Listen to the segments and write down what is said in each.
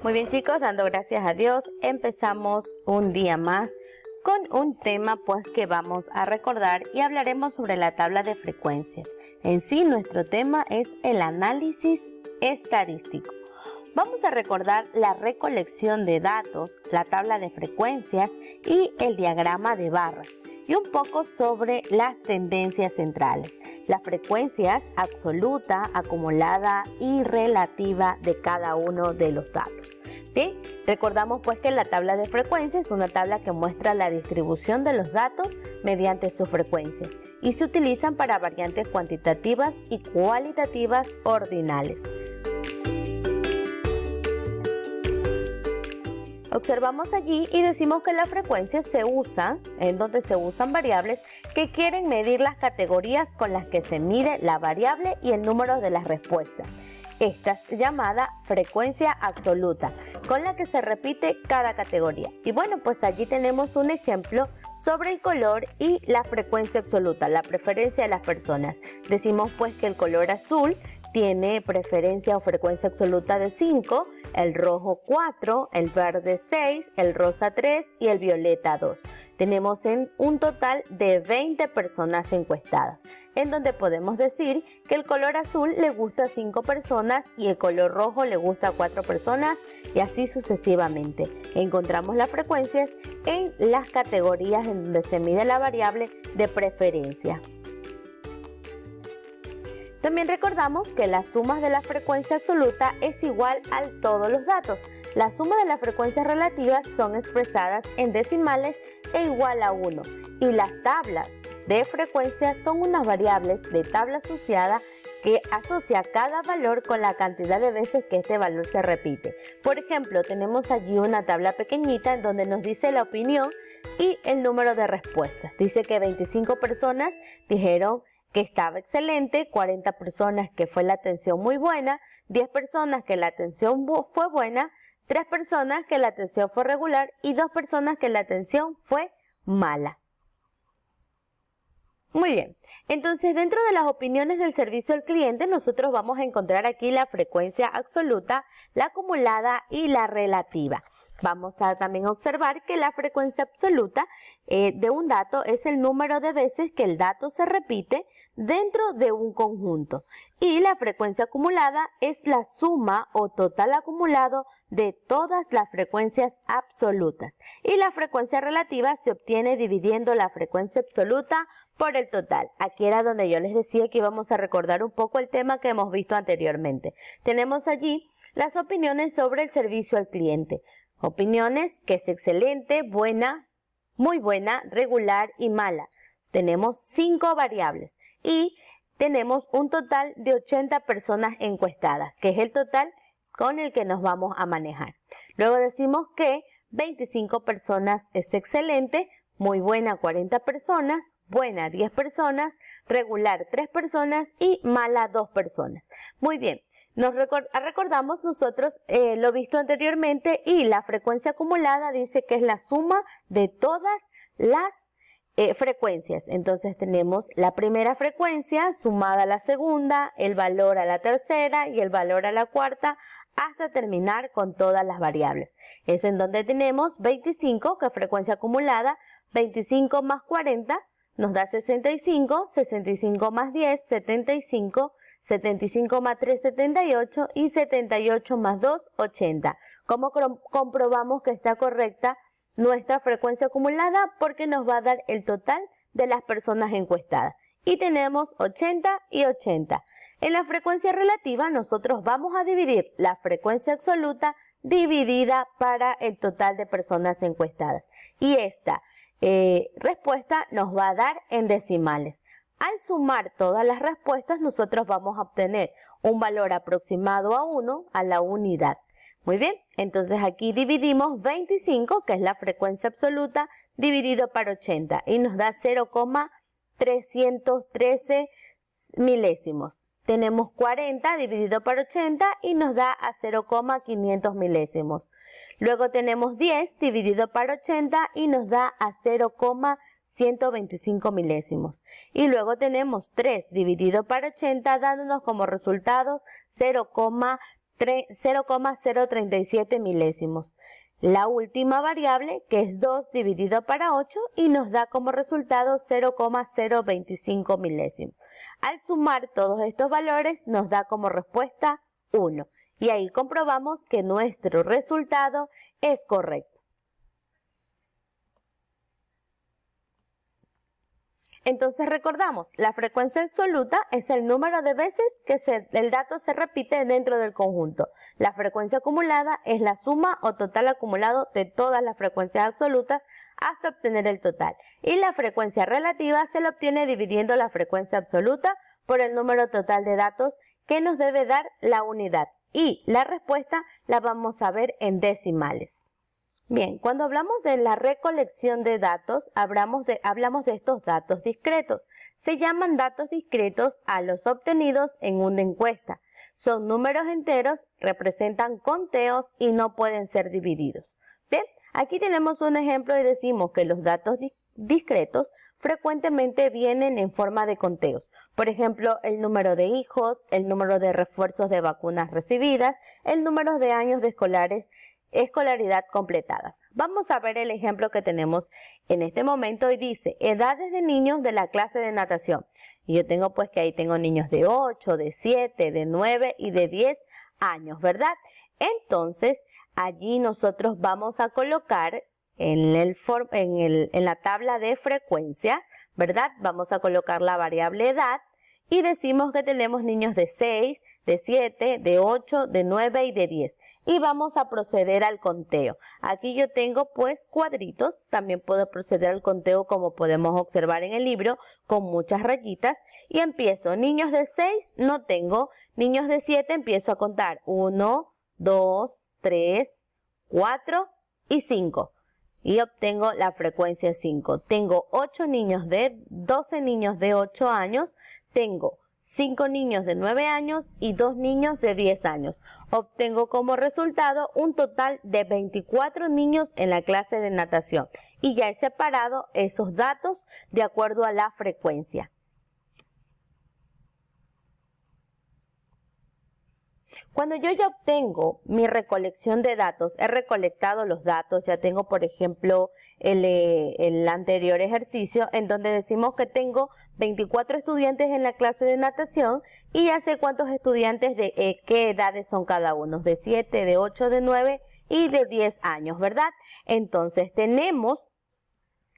Muy bien chicos, dando gracias a Dios, empezamos un día más con un tema pues que vamos a recordar y hablaremos sobre la tabla de frecuencias. En sí nuestro tema es el análisis estadístico. Vamos a recordar la recolección de datos, la tabla de frecuencias y el diagrama de barras y un poco sobre las tendencias centrales, las frecuencias absoluta, acumulada y relativa de cada uno de los datos. ¿Sí? Recordamos pues que la tabla de frecuencias es una tabla que muestra la distribución de los datos mediante sus frecuencias y se utilizan para variantes cuantitativas y cualitativas ordinales. Observamos allí y decimos que las frecuencias se usan, en donde se usan variables que quieren medir las categorías con las que se mide la variable y el número de las respuestas. Esta es llamada frecuencia absoluta, con la que se repite cada categoría. Y bueno, pues allí tenemos un ejemplo sobre el color y la frecuencia absoluta, la preferencia de las personas. Decimos pues que el color azul tiene preferencia o frecuencia absoluta de 5, el rojo 4, el verde 6, el rosa 3 y el violeta 2. Tenemos un total de 20 personas encuestadas, en donde podemos decir que el color azul le gusta a 5 personas y el color rojo le gusta a 4 personas y así sucesivamente. Encontramos las frecuencias en las categorías en donde se mide la variable de preferencia. También recordamos que la suma de la frecuencia absoluta es igual a todos los datos. La suma de las frecuencias relativas son expresadas en decimales e igual a 1. Y las tablas de frecuencias son unas variables de tabla asociada que asocia cada valor con la cantidad de veces que este valor se repite. Por ejemplo, tenemos allí una tabla pequeñita en donde nos dice la opinión y el número de respuestas. Dice que 25 personas dijeron que estaba excelente, 40 personas que fue la atención muy buena, 10 personas que la atención fue buena, 3 personas que la atención fue regular y 2 personas que la atención fue mala. Muy bien, entonces dentro de las opiniones del servicio al cliente nosotros vamos a encontrar aquí la frecuencia absoluta, la acumulada y la relativa. Vamos a también observar que la frecuencia absoluta de un dato es el número de veces que el dato se repite dentro de un conjunto y la frecuencia acumulada es la suma o total acumulado de todas las frecuencias absolutas y la frecuencia relativa se obtiene dividiendo la frecuencia absoluta por el total. Aquí era donde yo les decía que íbamos a recordar un poco el tema que hemos visto anteriormente. Tenemos allí las opiniones sobre el servicio al cliente. Opiniones que es excelente, buena, muy buena, regular y mala. Tenemos 5 variables y tenemos un total de 80 personas encuestadas, que es el total con el que nos vamos a manejar. Luego decimos que 25 personas es excelente, muy buena 40 personas, buena 10 personas, regular 3 personas y mala 2 personas. Muy bien. Recordamos nosotros lo visto anteriormente y la frecuencia acumulada dice que es la suma de todas las frecuencias. Entonces tenemos la primera frecuencia sumada a la segunda, el valor a la tercera y el valor a la cuarta hasta terminar con todas las variables. Es en donde tenemos 25, que es frecuencia acumulada, 25 más 40 nos da 65, 65 más 10, 75, 75 más 3, 78 y 78 más 2, 80. ¿Cómo comprobamos que está correcta nuestra frecuencia acumulada? Porque nos va a dar el total de las personas encuestadas. Y tenemos 80 y 80. En la frecuencia relativa nosotros vamos a dividir la frecuencia absoluta dividida para el total de personas encuestadas. Y esta respuesta nos va a dar en decimales. Al sumar todas las respuestas, nosotros vamos a obtener un valor aproximado a 1 a la unidad. Muy bien, entonces aquí dividimos 25, que es la frecuencia absoluta, dividido por 80 y nos da 0,313 milésimos. Tenemos 40 dividido por 80 y nos da a 0,500 milésimos. Luego tenemos 10 dividido por 80 y nos da a 0,125 milésimos. Y luego tenemos 3 dividido por 80 dándonos como resultado 0,3 0,037 milésimos. La última variable, que es 2 dividido para 8, y nos da como resultado 0,025 milésimos. Al sumar todos estos valores nos da como respuesta 1. Y ahí comprobamos que nuestro resultado es correcto. Entonces recordamos, la frecuencia absoluta es el número de veces que el dato se repite dentro del conjunto. La frecuencia acumulada es la suma o total acumulado de todas las frecuencias absolutas hasta obtener el total. Y la frecuencia relativa se la obtiene dividiendo la frecuencia absoluta por el número total de datos que nos debe dar la unidad. Y la respuesta la vamos a ver en decimales. Bien, cuando hablamos de la recolección de datos, hablamos de estos datos discretos. Se llaman datos discretos a los obtenidos en una encuesta. Son números enteros, representan conteos y no pueden ser divididos. Bien, aquí tenemos un ejemplo y decimos que los datos discretos frecuentemente vienen en forma de conteos. Por ejemplo, el número de hijos, el número de refuerzos de vacunas recibidas, el número de años de escolaridad completadas. Vamos a ver el ejemplo que tenemos en este momento y dice edades de niños de la clase de natación. Y yo tengo pues que ahí tengo niños de 8, de 7, de 9 y de 10 años, ¿verdad? Entonces, allí nosotros vamos a colocar en la tabla de frecuencia, ¿verdad? Vamos a colocar la variable edad y decimos que tenemos niños de 6, de 7, de 8, de 9 y de 10. Y vamos a proceder al conteo. Aquí yo tengo pues cuadritos, también puedo proceder al conteo como podemos observar en el libro, con muchas rayitas. Y empiezo, niños de 6 no tengo, niños de 7 empiezo a contar 1, 2, 3, 4 y 5. Y obtengo la frecuencia 5. Tengo 12 niños de 8 años, tengo 5 niños de 9 años y 2 niños de 10 años. Obtengo como resultado un total de 24 niños en la clase de natación. Y ya he separado esos datos de acuerdo a la frecuencia. Cuando yo ya obtengo mi recolección de datos, he recolectado los datos, ya tengo por ejemplo el anterior ejercicio en donde decimos que tengo 24 estudiantes en la clase de natación y ya sé cuántos estudiantes de qué edades son cada uno, de 7, de 8, de 9 y de 10 años, ¿verdad? Entonces tenemos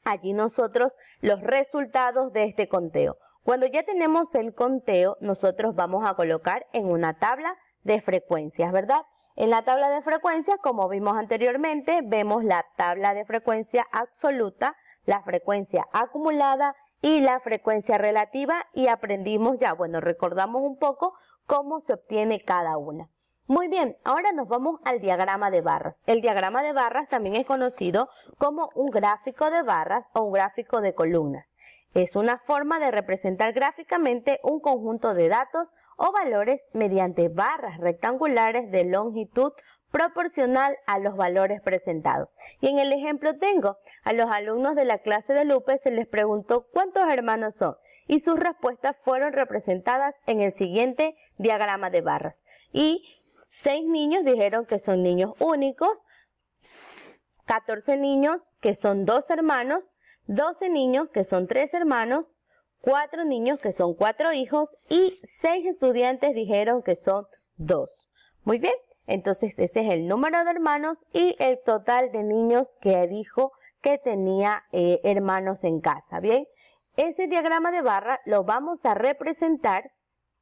allí nosotros los resultados de este conteo. Cuando ya tenemos el conteo, nosotros vamos a colocar en una tabla de frecuencias, ¿verdad? En la tabla de frecuencias, como vimos anteriormente, vemos la tabla de frecuencia absoluta, la frecuencia acumulada y la frecuencia relativa y aprendimos ya, bueno, recordamos un poco cómo se obtiene cada una. Muy bien, ahora nos vamos al diagrama de barras. El diagrama de barras también es conocido como un gráfico de barras o un gráfico de columnas. Es una forma de representar gráficamente un conjunto de datos o valores mediante barras rectangulares de longitud proporcional a los valores presentados. Y en el ejemplo tengo, a los alumnos de la clase de Lupe se les preguntó cuántos hermanos son y sus respuestas fueron representadas en el siguiente diagrama de barras. Y 6 niños dijeron que son niños únicos, 14 niños que son 2 hermanos, 12 niños que son 3 hermanos, 4 niños que son 4 hijos y 6 estudiantes dijeron que son 2. Muy bien, entonces ese es el número de hermanos y el total de niños que dijo que tenía hermanos en casa. Bien, ese diagrama de barra lo vamos a representar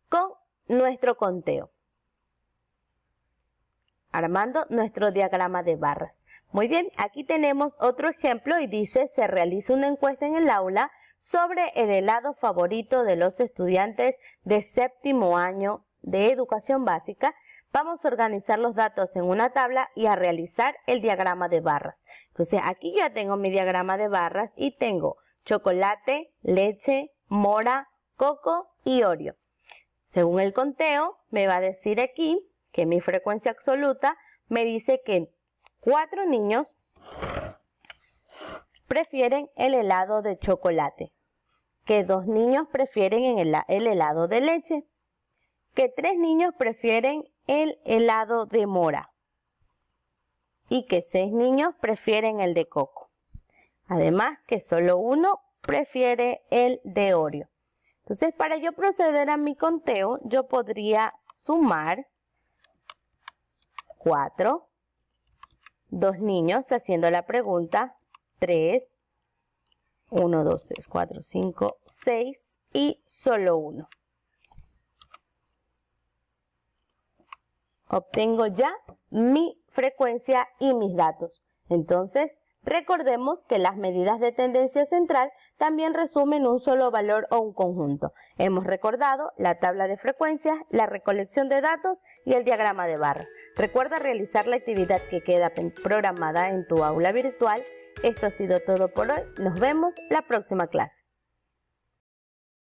con nuestro conteo, armando nuestro diagrama de barras. Muy bien, aquí tenemos otro ejemplo y dice, se realiza una encuesta en el aula sobre el helado favorito de los estudiantes de séptimo año de educación básica. Vamos a organizar los datos en una tabla y a realizar el diagrama de barras. Entonces aquí ya tengo mi diagrama de barras y tengo chocolate, leche, mora, coco y Oreo. Según el conteo me va a decir aquí que mi frecuencia absoluta me dice que 4 niños prefieren el helado de chocolate, que 2 niños prefieren el helado de leche, que 3 niños prefieren el helado de mora y que 6 niños prefieren el de coco. Además que solo uno prefiere el de Oreo. Entonces, para yo proceder a mi conteo, yo podría sumar 4, 2 niños haciendo la pregunta, 3, 1, 2, 3, 4, 5, 6 y solo uno. Obtengo ya mi frecuencia y mis datos. Entonces, recordemos que las medidas de tendencia central también resumen un solo valor o un conjunto. Hemos recordado la tabla de frecuencias, la recolección de datos y el diagrama de barra. Recuerda realizar la actividad que queda programada en tu aula virtual. Esto ha sido todo por hoy. Nos vemos la próxima clase.